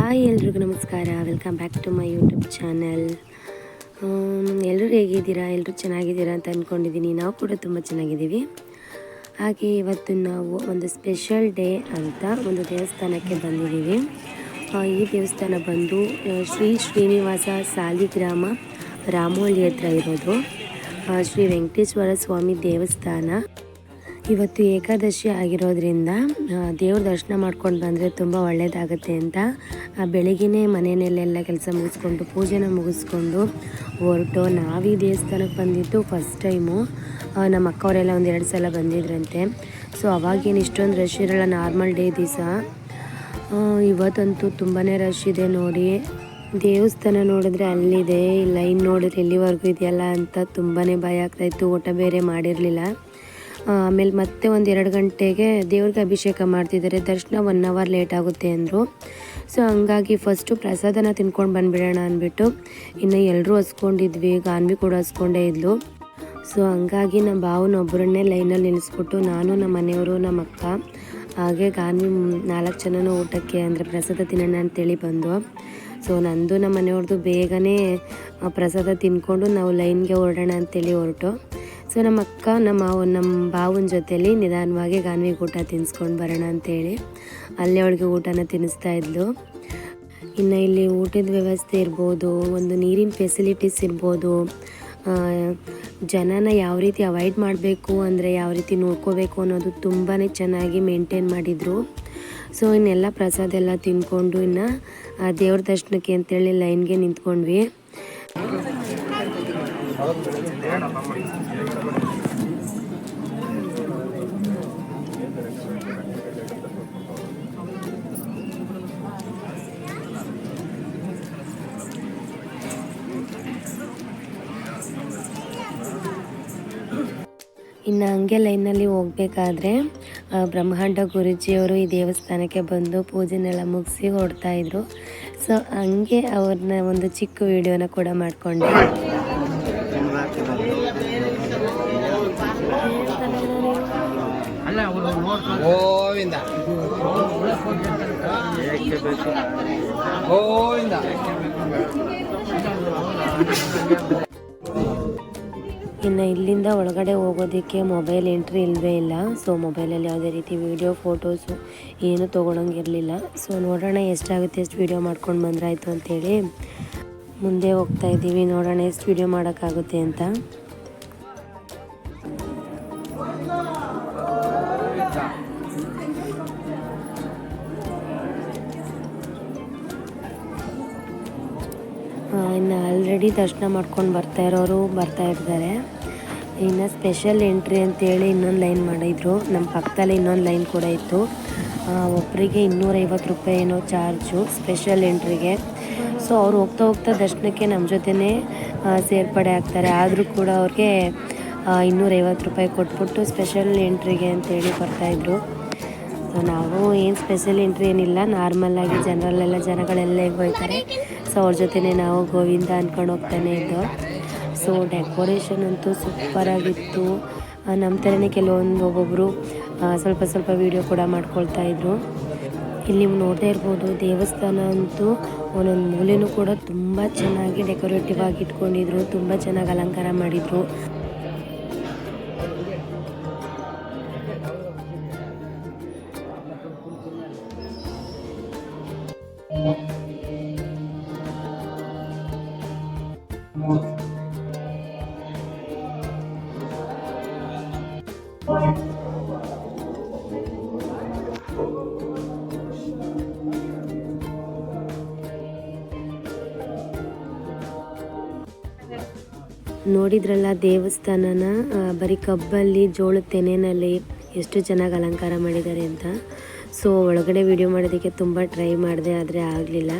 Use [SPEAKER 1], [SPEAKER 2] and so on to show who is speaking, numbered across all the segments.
[SPEAKER 1] Hi ಎಲ್ರಿಗೂ ನಮಸ್ಕಾರ. Welcome back to my YouTube channel. ಎಲ್ಲರೂ ಹೇಗಿದ್ದೀರಾ? ಎಲ್ಲರೂ ಚೆನ್ನಾಗಿದ್ದೀರಾ ಅಂತ ಅಂದ್ಕೊಂಡಿದ್ದೀನಿ. ನಾವು ಕೂಡ ತುಂಬ ಚೆನ್ನಾಗಿದ್ದೀವಿ. ಹಾಗೆ ಇವತ್ತು ನಾವು ಒಂದು ಸ್ಪೆಷಲ್ ಡೇ ಅಂತ ಒಂದು ದೇವಸ್ಥಾನಕ್ಕೆ ಬಂದಿದ್ದೀವಿ. ಈ ದೇವಸ್ಥಾನ ಬಂದು ಶ್ರೀ ಶ್ರೀನಿವಾಸ ಸಾಲಿಗ್ರಾಮ ರಾಮೋಳಿ ಹತ್ರ ಇರೋದು ಶ್ರೀ ವೆಂಕಟೇಶ್ವರ ಸ್ವಾಮಿ ದೇವಸ್ಥಾನ. ಇವತ್ತು ಏಕಾದಶಿ ಆಗಿರೋದ್ರಿಂದ ದೇವ್ರ ದರ್ಶನ ಮಾಡ್ಕೊಂಡು ಬಂದರೆ ತುಂಬ ಒಳ್ಳೆಯದಾಗುತ್ತೆ ಅಂತ ಬೆಳಗ್ಗೆನೇ ಮನೆಯಲ್ಲೆಲ್ಲ ಕೆಲಸ ಮುಗಿಸ್ಕೊಂಡು ಪೂಜೆನ ಮುಗಿಸ್ಕೊಂಡು ಹೊರಟು ನಾವು ಈ ದೇವಸ್ಥಾನಕ್ಕೆ ಬಂದಿದ್ದು ಫಸ್ಟ್ ಟೈಮು. ನಮ್ಮ ಅಕ್ಕವರೆಲ್ಲ ಒಂದೆರಡು ಸಲ ಬಂದಿದ್ರಂತೆ. ಸೊ ಅವಾಗೇನು ಇಷ್ಟೊಂದು ರಶ್ ಇರೋಲ್ಲ, ನಾರ್ಮಲ್ ಡೇ ದಿವಸ. ಇವತ್ತಂತೂ ತುಂಬಾ ರಶ್ ಇದೆ ನೋಡಿ. ದೇವಸ್ಥಾನ ನೋಡಿದ್ರೆ ಅಲ್ಲಿದೆ, ಲೈನ್ ನೋಡಿದ್ರೆ ಎಲ್ಲಿವರೆಗೂ ಇದೆಯಲ್ಲ ಅಂತ ತುಂಬಾ ಭಯ ಆಗ್ತಾಯಿತ್ತು. ಊಟ ಬೇರೆ ಮಾಡಿರಲಿಲ್ಲ. ಆಮೇಲೆ ಮತ್ತೆ ಒಂದು 2 ಗಂಟೆಗೆ ದೇವ್ರಿಗೆ ಅಭಿಷೇಕ ಮಾಡ್ತಿದ್ದಾರೆ. ದರ್ಶನ 1 ಅವರ್ ಲೇಟ್ ಆಗುತ್ತೆ ಅಂದರು. ಸೊ ಹಂಗಾಗಿ ಫಸ್ಟು ಪ್ರಸಾದನ ತಿನ್ಕೊಂಡು ಬಂದುಬಿಡೋಣ ಅಂದ್ಬಿಟ್ಟು ಇನ್ನು ಎಲ್ಲರೂ ಹಸ್ಕೊಂಡಿದ್ವಿ. ಗಾನ್ವಿ ಕೂಡ ಹಸ್ಕೊಂಡೇ ಇದ್ಲು. ಸೊ ಹಂಗಾಗಿ ನಮ್ಮ ಭಾವನೊಬ್ಬರನ್ನೇ ಲೈನಲ್ಲಿ ನಿಲ್ಲಿಸ್ಬಿಟ್ಟು ನಾನು, ನಮ್ಮ ಮನೆಯವರು, ನಮ್ಮ ಅಕ್ಕ ಹಾಗೆ ಗಾನ್ವಿ 4 ಜನನೂ ಊಟಕ್ಕೆ ಅಂದರೆ ಪ್ರಸಾದ ತಿನ್ನೋಣ ಅಂತೇಳಿ ಬಂದು. ಸೊ ನಂದು ನಮ್ಮ ಮನೆಯವ್ರದ್ದು ಬೇಗನೆ ಪ್ರಸಾದ ತಿನ್ಕೊಂಡು ನಾವು ಲೈನ್ಗೆ ಹೊರಡೋಣ ಅಂತೇಳಿ ಹೊರಟು. ಸೊ ನಮ್ಮ ಅಕ್ಕ ನಮ್ಮ ಭಾವನ ಜೊತೆಯಲ್ಲಿ ನಿಧಾನವಾಗಿ ಗಾನ್ವಿಗೆ ಊಟ ತಿನ್ನಿಸ್ಕೊಂಡು ಬರೋಣ ಅಂತೇಳಿ ಅಲ್ಲೇ ಅವಳಿಗೆ ಊಟನ ತಿನ್ನಿಸ್ತಾ ಇದ್ಲು. ಇನ್ನು ಇಲ್ಲಿ ಊಟದ ವ್ಯವಸ್ಥೆ ಇರ್ಬೋದು, ಒಂದು ನೀರಿನ ಫೆಸಿಲಿಟೀಸ್ ಇರ್ಬೋದು, ಜನನ ಯಾವ ರೀತಿ ಅವಾಯ್ಡ್ ಮಾಡಬೇಕು ಅಂದರೆ ಯಾವ ರೀತಿ ನೋಡ್ಕೋಬೇಕು ಅನ್ನೋದು ತುಂಬಾ ಚೆನ್ನಾಗಿ ಮೇಂಟೈನ್ ಮಾಡಿದರು. ಸೊ ಇನ್ನೆಲ್ಲ ಪ್ರಸಾದ ಎಲ್ಲ ತಿಂದ್ಕೊಂಡು ಇನ್ನು ದೇವ್ರ ದರ್ಶನಕ್ಕೆ ಅಂತೇಳಿ ಲೈನ್ಗೆ ನಿಂತ್ಕೊಂಡ್ವಿ. ಇನ್ನು ಹಂಗೆ ಲೈನಲ್ಲಿ ಹೋಗಬೇಕಾದ್ರೆ ಬ್ರಹ್ಮಾಂಡ ಗುರೂಜಿಯವರು ಈ ದೇವಸ್ಥಾನಕ್ಕೆ ಬಂದು ಪೂಜೆನೆಲ್ಲ ಮುಗಿಸಿ ಹೊರಡ್ತಾಯಿದ್ರು. ಸೊ ಹಂಗೆ ಅವ್ರನ್ನ ಒಂದು ಚಿಕ್ಕ ವಿಡಿಯೋನ ಕೂಡ ಮಾಡಿಕೊಂಡೆ.
[SPEAKER 2] ಗೋವಿಂದ ಗೋವಿಂದ.
[SPEAKER 1] ಇನ್ನು ಇಲ್ಲಿಂದ ಒಳಗಡೆ ಹೋಗೋದಕ್ಕೆ ಮೊಬೈಲ್ ಎಂಟ್ರಿ ಇಲ್ಲವೇ ಇಲ್ಲ. ಸೊ ಮೊಬೈಲಲ್ಲಿ ಯಾವುದೇ ರೀತಿ ವೀಡಿಯೋ ಫೋಟೋಸು ಏನೂ ತೊಗೊಳಂಗಿರಲಿಲ್ಲ. ಸೊ ನೋಡೋಣ ಎಷ್ಟಾಗುತ್ತೆ ಎಷ್ಟು ವೀಡಿಯೋ ಮಾಡ್ಕೊಂಡು ಬಂದ್ರಾಯ್ತು ಅಂತೇಳಿ ಮುಂದೆ ಹೋಗ್ತಾ ಇದ್ದೀವಿ. ನೋಡೋಣ ಎಷ್ಟು ವೀಡಿಯೋ ಮಾಡೋಕ್ಕಾಗುತ್ತೆ ಅಂತ. ಇನ್ನು ಆಲ್ರೆಡಿ ದರ್ಶನ ಮಾಡ್ಕೊಂಡು ಬರ್ತಾ ಇರ್ತಾರೆ. ಇನ್ನು ಸ್ಪೆಷಲ್ ಎಂಟ್ರಿ ಅಂತೇಳಿ ಇನ್ನೊಂದು ಲೈನ್ ಮಾಡಿದರು. ನಮ್ಮ ಪಕ್ಕದಲ್ಲಿ ಇನ್ನೊಂದು ಲೈನ್ ಕೂಡ ಇತ್ತು. ಒಬ್ಬರಿಗೆ 250 ರೂಪಾಯಿ ಏನೋ ಚಾರ್ಜು ಸ್ಪೆಷಲ್ ಎಂಟ್ರಿಗೆ. ಸೊ ಅವ್ರು ಹೋಗ್ತಾ ದರ್ಶನಕ್ಕೆ ನಮ್ಮ ಜೊತೆನೇ ಸೇರ್ಪಡೆ ಆಗ್ತಾರೆ. ಆದರೂ ಕೂಡ ಅವ್ರಿಗೆ 250 ರೂಪಾಯಿ ಕೊಟ್ಬಿಟ್ಟು ಸ್ಪೆಷಲ್ ಎಂಟ್ರಿಗೆ ಅಂತೇಳಿ ಬರ್ತಾಯಿದ್ರು. ಸೊ ನಾವು ಏನು ಸ್ಪೆಷಲ್ ಎಂಟ್ರಿ ಏನಿಲ್ಲ, ನಾರ್ಮಲ್ಲಾಗಿ ಜನಗಳೆಲ್ಲ ಹೇಗೆ ಹೋಗ್ತಾರೆ ಸೊ ಅವ್ರ ಜೊತೆನೇ ನಾವು ಗೋವಿಂದ ಅಂದ್ಕೊಂಡು ಹೋಗ್ತಾನೆ ಇದ್ದೋ. ಸೊ ಡೆಕೋರೇಷನ್ ಅಂತೂ ಸೂಪರಾಗಿತ್ತು. ನಮ್ಮ ಥರನೇ ಒಬ್ಬೊಬ್ಬರು ಸ್ವಲ್ಪ ವೀಡಿಯೋ ಕೂಡ ಮಾಡ್ಕೊಳ್ತಾಯಿದ್ರು. ಇಲ್ಲಿ ನೀವು ನೋಡ್ತಾ ಇರ್ಬೋದು, ದೇವಸ್ಥಾನ ಅಂತೂ ಒಂದೊಂದು ಮೂಲೆಯೂ ಕೂಡ ತುಂಬ ಚೆನ್ನಾಗಿ ಡೆಕೋರೇಟಿವ್ ಆಗಿ ಇಟ್ಕೊಂಡಿದ್ರು, ತುಂಬ ಚೆನ್ನಾಗಿ ಅಲಂಕಾರ ಮಾಡಿದರು. ನೋಡಿದ್ರಲ್ಲ ದೇವಸ್ಥಾನನ ಬರೀ ಕಬ್ಬಲ್ಲಿ ಜೋಳದ ತೆನೆಯಲ್ಲಿ ಎಷ್ಟು ಚೆನ್ನಾಗಿ ಅಲಂಕಾರ ಮಾಡಿದ್ದಾರೆ ಅಂತ. ಸೊ ಒಳಗಡೆ ವಿಡಿಯೋ ಮಾಡೋದಕ್ಕೆ ತುಂಬ ಟ್ರೈ ಮಾಡಿದೆ, ಆದರೆ ಆಗಲಿಲ್ಲ.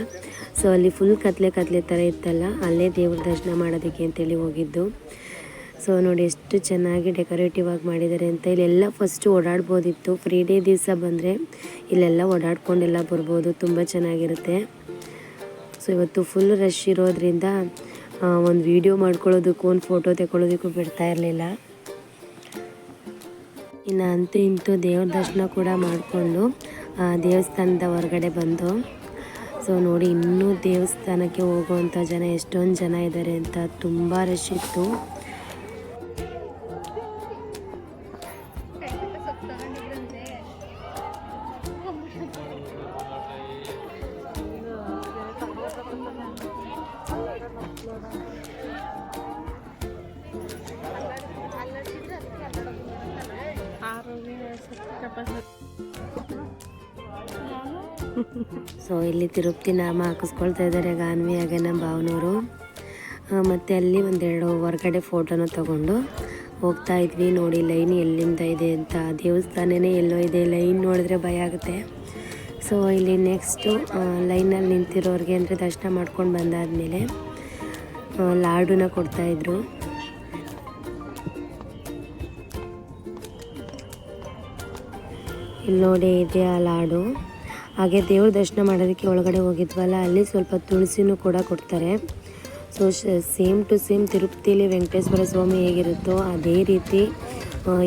[SPEAKER 1] ಸೊ ಅಲ್ಲಿ ಫುಲ್ ಕತ್ಲೆ ಥರ ಇತ್ತಲ್ಲ, ಅಲ್ಲೇ ದೇವ್ರ ದರ್ಶನ ಮಾಡೋದಕ್ಕೆ ಅಂತೇಳಿ ಹೋಗಿದ್ದು. ಸೊ ನೋಡಿ ಎಷ್ಟು ಚೆನ್ನಾಗಿ ಡೆಕೋರೇಟಿವ್ ಆಗಿ ಮಾಡಿದ್ದಾರೆ ಅಂತ. ಇಲ್ಲೆಲ್ಲ ಫಸ್ಟು ಓಡಾಡ್ಬೋದಿತ್ತು. ಫ್ರೀ ಡೇ ದಿವಸ ಬಂದರೆ ಇಲ್ಲೆಲ್ಲ ಓಡಾಡ್ಕೊಂಡೆಲ್ಲ ಬರ್ಬೋದು, ತುಂಬ ಚೆನ್ನಾಗಿರುತ್ತೆ. ಸೊ ಇವತ್ತು ಫುಲ್ ರಶ್ ಇರೋದ್ರಿಂದ ಒಂದು ವೀಡಿಯೋ ಮಾಡ್ಕೊಳ್ಳೋದಕ್ಕೂ ಒಂದು ಫೋಟೋ ತಗೊಳ್ಳೋದಕ್ಕೂ ಬಿಡ್ತಾ ಇರಲಿಲ್ಲ. ಇನ್ನು ಅಂತೂ ಇಂತೂ ದೇವ್ರ ದರ್ಶನ ಕೂಡ ಮಾಡಿಕೊಂಡು ದೇವಸ್ಥಾನದ ಹೊರಗಡೆ ಬಂದು ಸೊ ನೋಡಿ ಇನ್ನೂ ದೇವಸ್ಥಾನಕ್ಕೆ ಹೋಗುವಂಥ ಜನ ಎಷ್ಟೊಂದು ಜನ ಇದ್ದಾರೆ ಅಂತ, ತುಂಬ ರಶ್ ಇತ್ತು. ಸೊ ಇಲ್ಲಿ ತಿರುಪತಿ ನಾಮ ಹಾಕಿಸ್ಕೊಳ್ತಾ ಇದ್ದಾರೆ ಗಾನ್ವಿ ಹಾಗೆ ನಮ್ಮ ಭಾವನವರು. ಮತ್ತು ಅಲ್ಲಿ ಒಂದೆರಡು ಹೊರಗಡೆ ಫೋಟೋನ ತಗೊಂಡು ಹೋಗ್ತಾ ಇದ್ವಿ. ನೋಡಿ ಲೈನ್ ಎಲ್ಲಿಂದ ಇದೆ ಅಂತ, ದೇವಸ್ಥಾನನೇ ಎಲ್ಲೋ ಇದೆ, ಲೈನ್ ನೋಡಿದ್ರೆ ಭಯ ಆಗುತ್ತೆ. ಸೊ ಇಲ್ಲಿ ನೆಕ್ಸ್ಟು ಲೈನಲ್ಲಿ ನಿಂತಿರೋರಿಗೆ ಅಂದರೆ ದರ್ಶನ ಮಾಡ್ಕೊಂಡು ಬಂದಾದಮೇಲೆ ಲಾಡುನ ಕೊಡ್ತಾಯಿದ್ರು. ಇಲ್ಲಿ ನೋಡಿ ಇದೆ ಆ ಲಾಡು. ಹಾಗೆ ದೇವ್ರ ದರ್ಶನ ಮಾಡೋದಕ್ಕೆ ಒಳಗಡೆ ಹೋಗಿದ್ವಲ್ಲ, ಅಲ್ಲಿ ಸ್ವಲ್ಪ ತುಳಸಿನೂ ಕೂಡ ಕೊಡ್ತಾರೆ. ಸೊ ಸೇಮ್ ಟು ಸೇಮ್ ತಿರುಪತಿಲಿ ವೆಂಕಟೇಶ್ವರ ಸ್ವಾಮಿ ಹೇಗಿರುತ್ತೋ ಅದೇ ರೀತಿ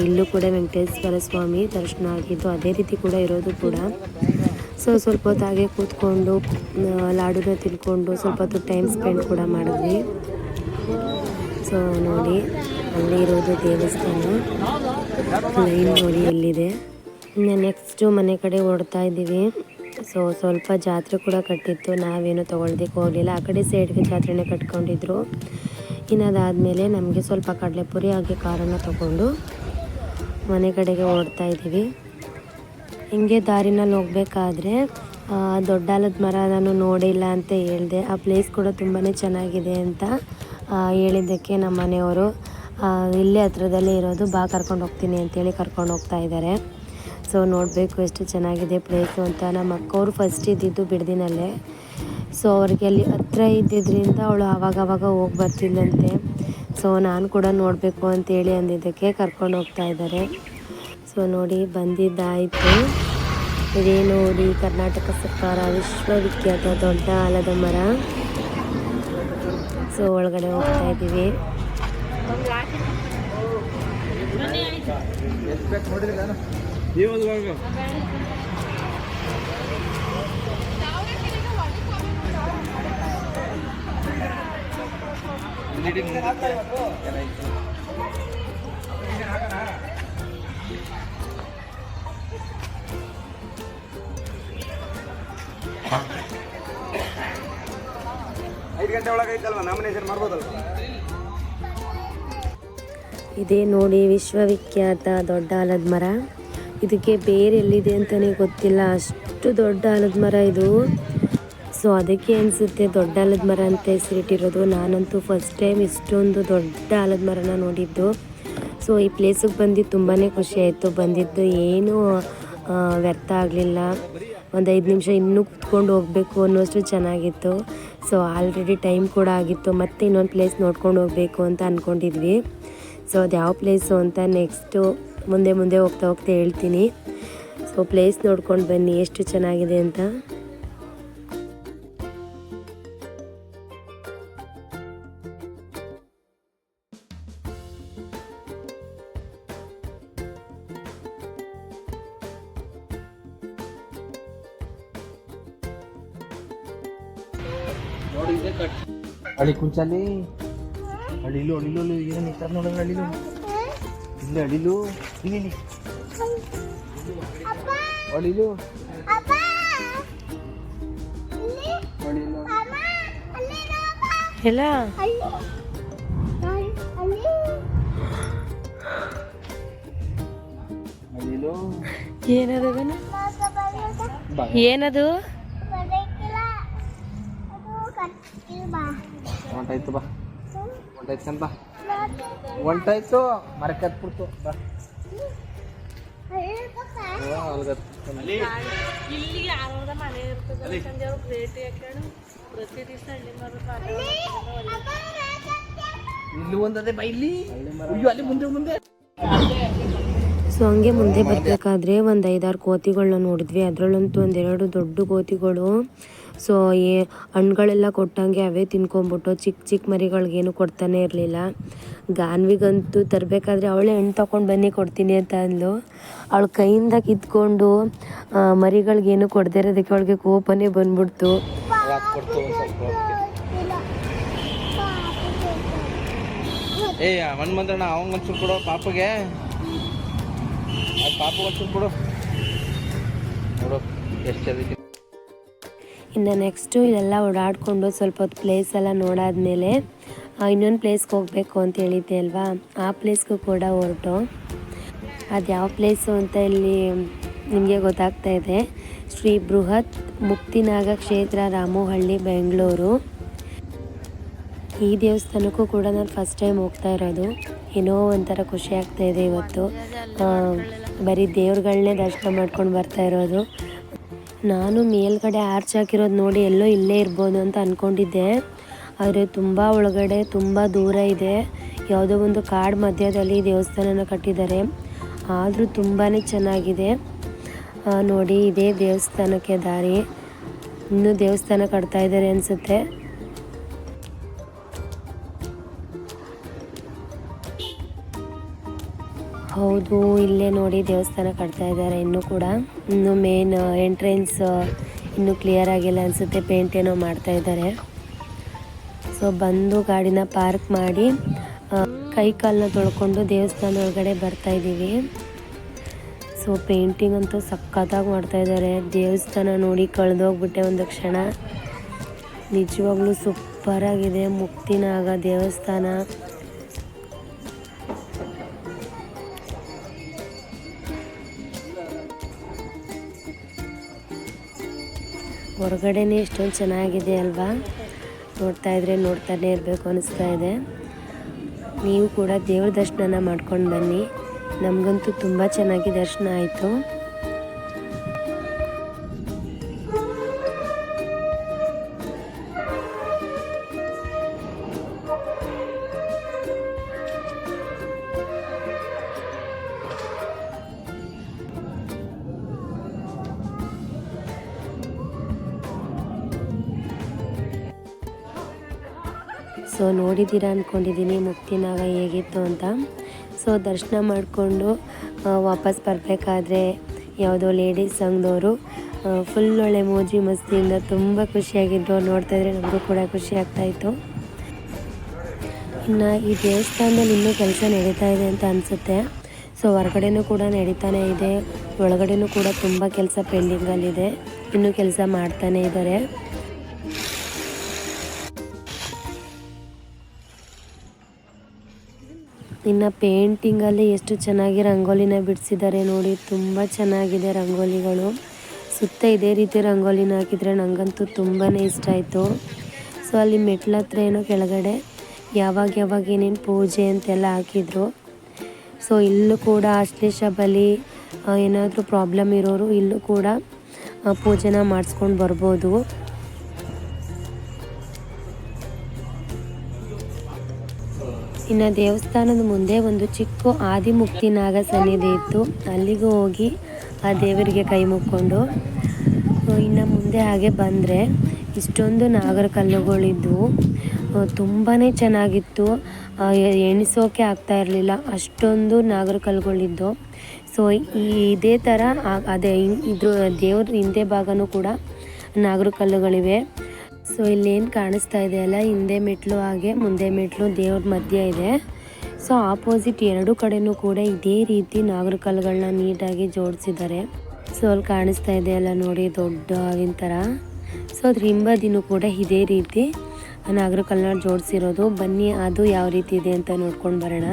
[SPEAKER 1] ಇಲ್ಲೂ ಕೂಡ ವೆಂಕಟೇಶ್ವರ ಸ್ವಾಮಿ ದರ್ಶನ ಆಗಿದ್ದು ಅದೇ ರೀತಿ ಕೂಡ ಇರೋದು ಕೂಡ. ಸೊ ಸ್ವಲ್ಪ ಹೊತ್ತು ಹಾಗೆ ಕೂತ್ಕೊಂಡು ಲಾಡುನ ತಿನ್ಕೊಂಡು ಸ್ವಲ್ಪ ಹೊತ್ತು ಟೈಮ್ ಸ್ಪೆಂಡ್ ಕೂಡ ಮಾಡಿದ್ವಿ. ಸೊ ನೋಡಿ ಅಲ್ಲಿ ಇರೋದು ದೇವಸ್ಥಾನ, ಲೈನ್ ನೋಡಿ ಎಲ್ಲಿದೆ. ನೆಕ್ಸ್ಟು ಮನೆ ಕಡೆ ಓಡ್ತಾ ಇದ್ದೀವಿ. ಸೊ ಸ್ವಲ್ಪ ಜಾತ್ರೆ ಕೂಡ ಕಟ್ಟಿತ್ತು, ನಾವೇನು ತೊಗೊಳ್ದಕ್ಕೆ ಹೋಗಲಿಲ್ಲ. ಆ ಕಡೆ ಸೈಡ್ಗೆ ಜಾತ್ರೆನೇ ಕಟ್ಕೊಂಡಿದ್ರು. ಇನ್ನು ಅದಾದಮೇಲೆ ನಮಗೆ ಸ್ವಲ್ಪ ಕಡಲೆಪುರಿ ಹಾಗೆ ಕಾರನ್ನು ತೊಗೊಂಡು ಮನೆ ಕಡೆಗೆ ಓಡ್ತಾ ಇದ್ದೀವಿ. ಹಿಂಗೆ ದಾರಿನಲ್ಲಿ ಹೋಗಬೇಕಾದ್ರೆ ದೊಡ್ಡ ಆಲದ ಮರ ನಾನು ನೋಡಿಲ್ಲ ಅಂತ ಹೇಳಿದೆ. ಆ ಪ್ಲೇಸ್ ಕೂಡ ತುಂಬಾ ಚೆನ್ನಾಗಿದೆ ಅಂತ ಹೇಳಿದ್ದಕ್ಕೆ ನಮ್ಮ ಮನೆಯವರು ಇಲ್ಲೇ ಹತ್ರದಲ್ಲೇ ಇರೋದು, ಬಾ ಕರ್ಕೊಂಡು ಹೋಗ್ತೀನಿ ಅಂತೇಳಿ ಕರ್ಕೊಂಡು ಹೋಗ್ತಾ ಇದ್ದಾರೆ. ಸೊ ನೋಡಬೇಕು ಎಷ್ಟು ಚೆನ್ನಾಗಿದೆ ಪ್ಲೇಸು ಅಂತ. ನಮ್ಮ ಅಕ್ಕವರು ಫಸ್ಟ್ ಇದ್ದಿದ್ದು ಬಿಡದಿನಲ್ಲೇ. ಸೊ ಅವ್ರಿಗೆ ಅಲ್ಲಿ ಹತ್ರ ಇದ್ದಿದ್ದರಿಂದ ಅವಳು ಆವಾಗವಾಗ ಹೋಗಿ ಬರ್ತಿದ್ದಂತೆ. ಸೊ ನಾನು ಕೂಡ ನೋಡಬೇಕು ಅಂತೇಳಿ ಅಂದಿದ್ದಕ್ಕೆ ಕರ್ಕೊಂಡು ಹೋಗ್ತಾ ಇದ್ದಾರೆ. ಸೊ ನೋಡಿ ಬಂದಿದ್ದಾಯಿತು. ಇದೇ ನೋಡಿ ಕರ್ನಾಟಕ ಸರ್ಕಾರ ವಿಶ್ವವಿಖ್ಯಾತ ದೊಡ್ಡ ಆಲದ ಮರ. ಸೊ ಒಳಗಡೆ ಹೋಗ್ತಾ ಇದ್ದೀವಿ. ಇದೇ ನೋಡಿ ವಿಶ್ವವಿಖ್ಯಾತ ದೊಡ್ಡ ಆಲದ ಮರ. ಇದಕ್ಕೆ ಬೇರೆ ಎಲ್ಲಿದೆ ಅಂತಲೇ ಗೊತ್ತಿಲ್ಲ, ಅಷ್ಟು ದೊಡ್ಡ ಆಲದ ಮರ ಇದು. ಸೊ ಅದಕ್ಕೆ ಅನಿಸುತ್ತೆ ದೊಡ್ಡ ಆಲದ ಮರ ಅಂತ ಹೆಸರಿಟ್ಟಿರೋದು. ನಾನಂತೂ ಫಸ್ಟ್ ಟೈಮ್ ಇಷ್ಟೊಂದು ದೊಡ್ಡ ಆಲದ ಮರನ ನೋಡಿದ್ದು. ಸೊ ಈ ಪ್ಲೇಸಿಗೆ ಬಂದು ತುಂಬಾ ಖುಷಿ ಆಯಿತು. ಬಂದಿದ್ದು ಏನೂ ವ್ಯರ್ಥ ಆಗಲಿಲ್ಲ. ಒಂದು 5 ನಿಮಿಷ ಇನ್ನೂ ಕುತ್ಕೊಂಡು ಹೋಗಬೇಕು ಅನ್ನೋಷ್ಟು ಚೆನ್ನಾಗಿತ್ತು. ಸೊ ಆಲ್ರೆಡಿ ಟೈಮ್ ಕೂಡ ಆಗಿತ್ತು. ಮತ್ತೆ ಇನ್ನೊಂದು ಪ್ಲೇಸ್ ನೋಡ್ಕೊಂಡು ಹೋಗಬೇಕು ಅಂತ ಅಂದ್ಕೊಂಡಿದ್ವಿ. ಸೊ ಅದು ಯಾವ ಪ್ಲೇಸು ಅಂತ ನೆಕ್ಸ್ಟು ಮುಂದೆ ಹೋಗ್ತಾ ಹೇಳ್ತೀನಿ. ಸೊ ಪ್ಲೇಸ್ ನೋಡ್ಕೊಂಡು ಬನ್ನಿ ಎಷ್ಟು ಚೆನ್ನಾಗಿದೆ ಅಂತ.
[SPEAKER 2] ಹಳ್ಳಿ ಕುಂಚಲ್ಲಿ ಹಳ್ಳಿಲು ಏನು ಇರ್ತಾರೆ ನೋಡೋಣ. ಹಳ್ಳಿಲು ಇಲ್ಲ, ಹಳ್ಳಿಲು ಇಲ್ಲಿ ಹಳ್ಳಿಲು
[SPEAKER 1] ಎಲ್ಲ
[SPEAKER 2] ಹಳ್ಳಿಲು
[SPEAKER 1] ಏನದು ಏನದು
[SPEAKER 2] ಹೊಂಟಾಯ್ತು ಬಾ, ಹೊಂಟಾಯ್ತು ಬಾ, ಹೊಂಟಾಯ್ತು ಮರಕ್ಕೆ ಹತ್ಬಿಡ್ತು ಬಾ. ಇಲ್ಲಿ ಒಂದದೇ ಬಾ, ಇಲ್ಲಿ ಅಲ್ಲಿ ಮುಂದೆ.
[SPEAKER 1] ಸೊ ಹಂಗೆ ಮುಂದೆ ಬರಬೇಕಾದ್ರೆ ಒಂದು 5-6 ಕೋತಿಗಳನ್ನ ನೋಡಿದ್ವಿ. ಅದರಲ್ಲಂತೂ 1-2 ದೊಡ್ಡ ಕೋತಿಗಳು ಸೊ ಹಣ್ಣುಗಳೆಲ್ಲ ಕೊಟ್ಟಂಗೆ ಅವೇ ತಿನ್ಕೊಂಬಿಟ್ಟು ಚಿಕ್ಕ ಚಿಕ್ಕ ಮರಿಗಳ್ಗೇನು ಕೊಡ್ತಾನೆ ಇರಲಿಲ್ಲ. ಗಾನ್ವಿಗಂತೂ ತರಬೇಕಾದ್ರೆ ಅವಳೇ ಹಣ್ಣು ತೊಗೊಂಡು ಬನ್ನಿ ಕೊಡ್ತೀನಿ ಅಂತ ಅಂದ್ಲು. ಅವಳ ಕೈಯಿಂದ ಕಿತ್ಕೊಂಡು ಮರಿಗಳ್ಗೇನು ಕೊಡದೇ ಇರೋದಕ್ಕೆ ಅವಳಿಗೆ ಕೋಪನೇ ಬಂದ್ಬಿಡ್ತು.
[SPEAKER 2] ಏ ಮಣ್ಣು ಬಂದ್ರಣ್ಣ ಅವಂಗೆ ಒಂಚೂರು ಕೊಡು ಪಾಪಗೆ, ಪಾಪಗೆ ಒಂಚೂರು ಕೊಡು ನೋಡು ಎಷ್ಟು ಚೆನ್ನಾಗಿ.
[SPEAKER 1] ಇನ್ನು ನೆಕ್ಸ್ಟು ಇದೆಲ್ಲ ಓಡಾಡಿಕೊಂಡು ಸ್ವಲ್ಪ ಹೊತ್ತು ಪ್ಲೇಸ್ ಎಲ್ಲ ನೋಡಾದ್ಮೇಲೆ ಇನ್ನೊಂದು ಪ್ಲೇಸ್ಗೆ ಹೋಗಬೇಕು ಅಂತ ಹೇಳಿದ್ದೆ ಅಲ್ವಾ, ಆ ಪ್ಲೇಸ್ಗೂ ಕೂಡ ಹೊರಟು. ಅದು ಯಾವ ಪ್ಲೇಸು ಅಂತ ಇಲ್ಲಿ ನಿಮಗೆ ಗೊತ್ತಾಗ್ತಾ ಇದೆ. ಶ್ರೀ ಬೃಹತ್ ಮುಕ್ತಿನಾಗ ಕ್ಷೇತ್ರ, ರಾಮೋಹಳ್ಳಿ, ಬೆಂಗಳೂರು. ಈ ದೇವಸ್ಥಾನಕ್ಕೂ ಕೂಡ ನಾನು ಫಸ್ಟ್ ಟೈಮ್ ಹೋಗ್ತಾ ಇರೋದು. ಏನೋ ಒಂಥರ ಖುಷಿ ಆಗ್ತಾಯಿದೆ ಇವತ್ತು. ಬರೀ ದೇವ್ರುಗಳನ್ನೇ ದರ್ಶನ ಮಾಡ್ಕೊಂಡು ಬರ್ತಾ ಇರೋದು. ನಾನು ಮೇಲ್ಗಡೆ ಆರ್ಚ್ ಹಾಕಿರೋದು ನೋಡಿ ಎಲ್ಲೋ ಇಲ್ಲೇ ಇರ್ಬೋದು ಅಂತ ಅಂದ್ಕೊಂಡಿದ್ದೆ. ಆದರೆ ತುಂಬ ಒಳಗಡೆ, ತುಂಬ ದೂರ ಇದೆ. ಯಾವುದೋ ಒಂದು ಕಾಡು ಮಧ್ಯದಲ್ಲಿ ದೇವಸ್ಥಾನನ ಕಟ್ಟಿದ್ದಾರೆ. ಆದರೂ ತುಂಬಾ ಚೆನ್ನಾಗಿದೆ. ನೋಡಿ ಇದೇ ದೇವಸ್ಥಾನಕ್ಕೆ ದಾರಿ. ಇನ್ನೂ ದೇವಸ್ಥಾನ ಕಟ್ತಾ ಇದ್ದಾರೆ ಅನಿಸುತ್ತೆ. ಹೌದು, ಇಲ್ಲೇ ನೋಡಿ ದೇವಸ್ಥಾನ ಕಟ್ತಾ ಇದ್ದಾರೆ. ಇನ್ನೂ ಮೇನ್ ಎಂಟ್ರೆನ್ಸ್ ಇನ್ನೂ ಕ್ಲಿಯರ್ ಆಗಿಲ್ಲ ಅನಿಸುತ್ತೆ. ಪೇಂಟ್ ಏನೋ ಮಾಡ್ತಾ ಇದ್ದಾರೆ. ಸೊ ಬಂದು ಗಾಡಿನ ಪಾರ್ಕ್ ಮಾಡಿ ಕೈ ಕಾಲನ್ನ ತೊಳ್ಕೊಂಡು ದೇವಸ್ಥಾನ ಒಳಗಡೆ ಬರ್ತಾಯಿದ್ದೀವಿ. ಸೊ ಪೇಂಟಿಂಗ್ ಅಂತೂ ಸಖತ್ತಾಗಿ ಮಾಡ್ತಾ ಇದ್ದಾರೆ. ದೇವಸ್ಥಾನ ನೋಡಿ ಕಳೆದೋಗ್ಬಿಟ್ಟೆ ಒಂದು ಕ್ಷಣ. ನಿಜವಾಗ್ಲೂ ಸೂಪರಾಗಿದೆ ಮುಕ್ತಿನಾಗ ದೇವಸ್ಥಾನ. ಹೊರಗಡೆನೇ ಎಷ್ಟೊಂದು ಚೆನ್ನಾಗಿದೆ ಅಲ್ವಾ. ನೋಡ್ತಾ ಇದ್ರೆ ನೋಡ್ತಾನೆ ಇರಬೇಕು ಅನಿಸ್ತಾ ಇದೆ. ನೀವು ಕೂಡ ದೇವ್ರ ದರ್ಶನ ಮಾಡ್ಕೊಂಡು ಬನ್ನಿ. ನಮಗಂತೂ ತುಂಬ ಚೆನ್ನಾಗಿ ದರ್ಶನ ಆಯಿತು. ಸೊ ನೋಡಿದ್ದೀರಾ ಅಂದ್ಕೊಂಡಿದ್ದೀನಿ ಮುಕ್ತಿನಾಗ ಹೇಗಿತ್ತು ಅಂತ. ಸೊ ದರ್ಶನ ಮಾಡಿಕೊಂಡು ವಾಪಸ್ ಬರಬೇಕಾದ್ರೆ ಯಾವುದೋ ಲೇಡೀಸ್ ಸಂಘದವರು ಫುಲ್ ಒಳ್ಳೆ ಮೋಜಿ ಮಸ್ತಿಯಿಂದ ತುಂಬ ಖುಷಿಯಾಗಿದ್ದರು. ನೋಡ್ತಾಯಿದ್ರೆ ನಮಗೂ ಕೂಡ ಖುಷಿ ಆಗ್ತಾಯಿತ್ತು. ಇನ್ನು ಈ ದೇವಸ್ಥಾನದಲ್ಲಿ ಇನ್ನೂ ಕೆಲಸ ನಡೀತಾ ಇದೆ ಅಂತ ಅನಿಸುತ್ತೆ. ಸೊ ಹೊರಗಡೆನೂ ಕೂಡ ನಡೀತಾನೆ ಇದೆ, ಒಳಗಡೆನೂ ಕೂಡ ತುಂಬ ಕೆಲಸ ಪೆಂಡಿಂಗಲ್ಲಿದೆ. ಇನ್ನೂ ಕೆಲಸ ಮಾಡ್ತಾನೆ ಇದ್ದಾರೆ. ಇನ್ನು ಪೇಂಟಿಂಗಲ್ಲಿ ಎಷ್ಟು ಚೆನ್ನಾಗಿ ರಂಗೋಲಿನ ಬಿಡಿಸಿದ್ದಾರೆ ನೋಡಿ. ತುಂಬ ಚೆನ್ನಾಗಿದೆ ರಂಗೋಲಿಗಳು. ಸುತ್ತ ಇದೇ ರೀತಿ ರಂಗೋಲಿನ ಹಾಕಿದರೆ ನನಗಂತೂ ತುಂಬಾ ಇಷ್ಟ ಆಯಿತು. ಸೊ ಅಲ್ಲಿ ಮೆಟ್ಲ ಹತ್ರ ಏನೋ ಕೆಳಗಡೆ ಯಾವಾಗ ಏನೇನು ಪೂಜೆ ಅಂತೆಲ್ಲ ಹಾಕಿದ್ರು. ಸೊ ಇಲ್ಲೂ ಕೂಡ ಆಶ್ಲೇಷ ಬಲಿ ಏನಾದರೂ ಪ್ರಾಬ್ಲಮ್ ಇರೋರು ಇಲ್ಲೂ ಕೂಡ ಪೂಜೆನ ಮಾಡಿಸ್ಕೊಂಡು ಬರ್ಬೋದು. ಇನ್ನು ದೇವಸ್ಥಾನದ ಮುಂದೆ ಒಂದು ಚಿಕ್ಕ ಆದಿಮುಕ್ತಿನಾಗ ಸನ್ನಿಧಿ ಇತ್ತು. ಅಲ್ಲಿಗೂ ಹೋಗಿ ಆ ದೇವರಿಗೆ ಕೈ ಮುಕ್ಕೊಂಡು ಇನ್ನು ಮುಂದೆ ಹಾಗೆ ಬಂದರೆ ಇಷ್ಟೊಂದು ನಾಗರ ಕಲ್ಲುಗಳಿದ್ವು. ತುಂಬಾ ಚೆನ್ನಾಗಿತ್ತು. ಎಣಿಸೋಕೆ ಆಗ್ತಾ ಇರಲಿಲ್ಲ, ಅಷ್ಟೊಂದು ನಾಗರ ಕಲ್ಲುಗಳಿದ್ದು. ಸೊ ಇದೇ ಥರ ಅದೇ ಇದ್ರ ದೇವ್ರ ಹಿಂದೆ ಭಾಗನೂ ಕೂಡ ನಾಗರ ಕಲ್ಲುಗಳಿವೆ. ಸೊ ಇಲ್ಲೇನು ಕಾಣಿಸ್ತಾ ಇದೆಯಲ್ಲ, ಹಿಂದೆ ಮೆಟ್ಲು ಹಾಗೆ ಮುಂದೆ ಮೆಟ್ಲು ದೇವ್ರ ಮಧ್ಯೆ ಇದೆ. ಸೊ ಆಪೋಸಿಟ್ ಎರಡು ಕಡೆನೂ ಕೂಡ ಇದೇ ರೀತಿ ನಾಗರ ಕಲ್ಲುಗಳನ್ನ ನೀಟಾಗಿ ಜೋಡಿಸಿದ್ದಾರೆ. ಸೊ ಅಲ್ಲಿ ಕಾಣಿಸ್ತಾ ಇದೆಯಲ್ಲ ನೋಡಿ, ದೊಡ್ಡ ಹಾವಿನ ಥರ. ಸೊ ಅದ್ರ ಹಿಂಬದಿನೂ ಕೂಡ ಇದೇ ರೀತಿ ನಾಗರ ಕಲ್ಲನ್ನ ಜೋಡಿಸಿರೋದು. ಬನ್ನಿ ಅದು ಯಾವ ರೀತಿ ಇದೆ ಅಂತ ನೋಡ್ಕೊಂಡು ಬರೋಣ.